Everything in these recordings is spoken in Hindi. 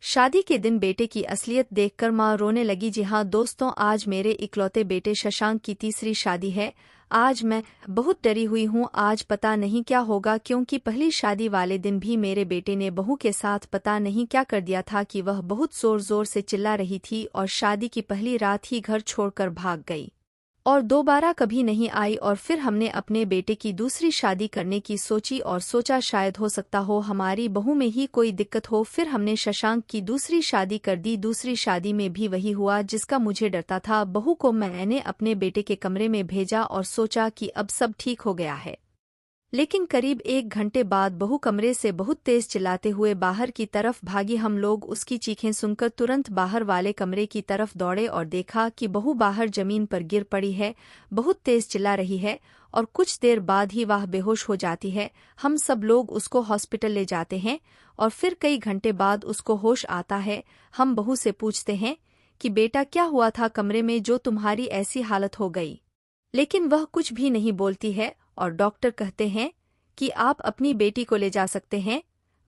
शादी के दिन बेटे की असलियत देखकर माँ रोने लगी। जी हाँ दोस्तों, आज मेरे इकलौते बेटे शशांक की तीसरी शादी है। आज मैं बहुत डरी हुई हूँ। आज पता नहीं क्या होगा, क्योंकि पहली शादी वाले दिन भी मेरे बेटे ने बहू के साथ पता नहीं क्या कर दिया था कि वह बहुत जोर जोर से चिल्ला रही थी और शादी की पहली रात ही घर छोड़कर भाग गई और दोबारा कभी नहीं आई। और फिर हमने अपने बेटे की दूसरी शादी करने की सोची और सोचा शायद हो सकता हो हमारी बहू में ही कोई दिक्कत हो। फिर हमने शशांक की दूसरी शादी कर दी। दूसरी शादी में भी वही हुआ जिसका मुझे डरता था। बहू को मैंने अपने बेटे के कमरे में भेजा और सोचा कि अब सब ठीक हो गया है, लेकिन करीब 1 घंटे बाद बहू कमरे से बहुत तेज चिल्लाते हुए बाहर की तरफ भागी। हम लोग उसकी चीखें सुनकर तुरंत बाहर वाले कमरे की तरफ दौड़े और देखा कि बहू बाहर जमीन पर गिर पड़ी है, बहुत तेज चिल्ला रही है और कुछ देर बाद ही वह बेहोश हो जाती है। हम सब लोग उसको हॉस्पिटल ले जाते हैं और फिर कई घंटे बाद उसको होश आता है। हम बहू से पूछते हैं कि बेटा क्या हुआ था कमरे में जो तुम्हारी ऐसी हालत हो गई, लेकिन वह कुछ भी नहीं बोलती है और डॉक्टर कहते हैं कि आप अपनी बेटी को ले जा सकते हैं।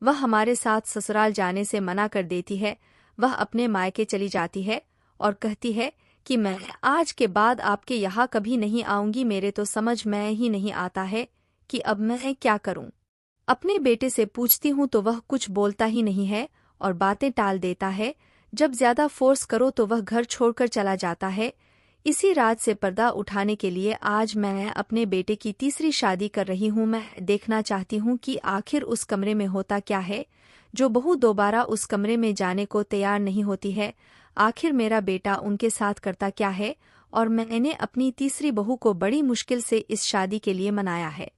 वह हमारे साथ ससुराल जाने से मना कर देती है। वह अपने मायके चली जाती है और कहती है कि मैं आज के बाद आपके यहाँ कभी नहीं आऊंगी। मेरे तो समझ में ही नहीं आता है कि अब मैं क्या करूं। अपने बेटे से पूछती हूँ तो वह कुछ बोलता ही नहीं है और बातें टाल देता है। जब ज्यादा फोर्स करो तो वह घर छोड़कर चला जाता है। इसी राज से पर्दा उठाने के लिए आज मैं अपने बेटे की तीसरी शादी कर रही हूँ। मैं देखना चाहती हूँ कि आखिर उस कमरे में होता क्या है जो बहू दोबारा उस कमरे में जाने को तैयार नहीं होती है। आखिर मेरा बेटा उनके साथ करता क्या है। और मैंने अपनी तीसरी बहू को बड़ी मुश्किल से इस शादी के लिए मनाया है।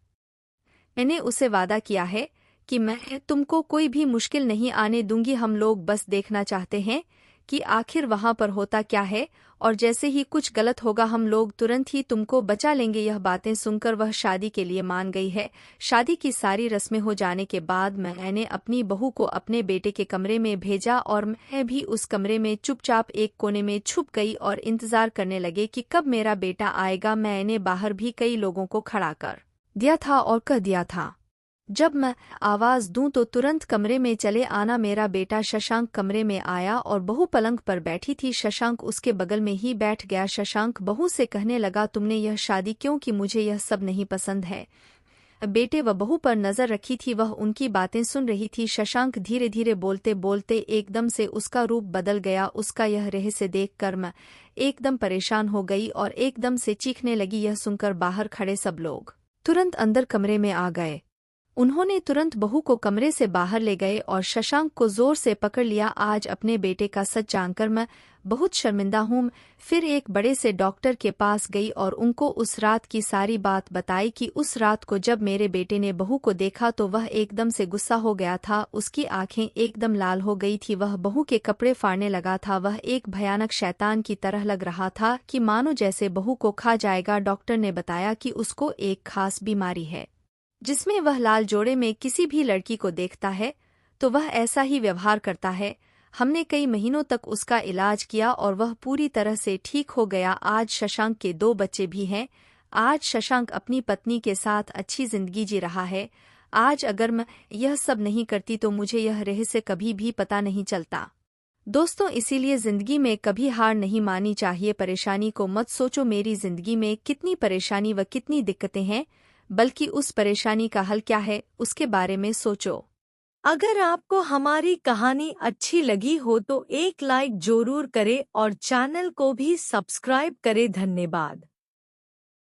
मैंने उसे वादा किया है कि मैं तुमको कोई भी मुश्किल नहीं आने दूंगी। हम लोग बस देखना चाहते हैं कि आखिर वहां पर होता क्या है, और जैसे ही कुछ गलत होगा हम लोग तुरंत ही तुमको बचा लेंगे। यह बातें सुनकर वह शादी के लिए मान गई है। शादी की सारी रस्में हो जाने के बाद मैंने अपनी बहू को अपने बेटे के कमरे में भेजा और मैं भी उस कमरे में चुपचाप एक कोने में छुप गई और इंतजार करने लगे कि कब मेरा बेटा आएगा। मैंने बाहर भी कई लोगों को खड़ा कर दिया था और कह दिया था जब मैं आवाज दूं तो तुरंत कमरे में चले आना। मेरा बेटा शशांक कमरे में आया और बहू पलंग पर बैठी थी। शशांक उसके बगल में ही बैठ गया। शशांक बहू से कहने लगा, तुमने यह शादी क्यों की? मुझे यह सब नहीं पसंद है। बेटे व बहू पर नजर रखी थी, वह उनकी बातें सुन रही थी। शशांक धीरे धीरे बोलते बोलते एकदम से उसका रूप बदल गया। उसका यह रहस्य देखकर मैं एकदम परेशान हो गई और एकदम से चीखने लगी। यह सुनकर बाहर खड़े सब लोग तुरंत अंदर कमरे में आ गए। उन्होंने तुरंत बहू को कमरे से बाहर ले गए और शशांक को जोर से पकड़ लिया। आज अपने बेटे का सच जानकर मैं बहुत शर्मिंदा हूँ। फिर एक बड़े से डॉक्टर के पास गई और उनको उस रात की सारी बात बताई कि उस रात को जब मेरे बेटे ने बहू को देखा तो वह एकदम से गुस्सा हो गया था। उसकी आंखें एकदम लाल हो गई थी। वह बहू के कपड़े फाड़ने लगा था। वह एक भयानक शैतान की तरह लग रहा था कि मानो जैसे बहू को खा जाएगा। डॉक्टर ने बताया कि उसको एक खास बीमारी है जिसमें वह लाल जोड़े में किसी भी लड़की को देखता है तो वह ऐसा ही व्यवहार करता है। हमने कई महीनों तक उसका इलाज किया और वह पूरी तरह से ठीक हो गया। आज शशांक के 2 बच्चे भी हैं। आज शशांक अपनी पत्नी के साथ अच्छी जिंदगी जी रहा है। आज अगर मैं यह सब नहीं करती तो मुझे यह रहस्य कभी भी पता नहीं चलता। दोस्तों, इसीलिए जिंदगी में कभी हार नहीं माननी चाहिए। परेशानी को मत सोचो मेरी जिंदगी में कितनी परेशानी व कितनी दिक्कतें हैं, बल्कि उस परेशानी का हल क्या है उसके बारे में सोचो। अगर आपको हमारी कहानी अच्छी लगी हो तो एक लाइक जरूर करें और चैनल को भी सब्सक्राइब करें। धन्यवाद।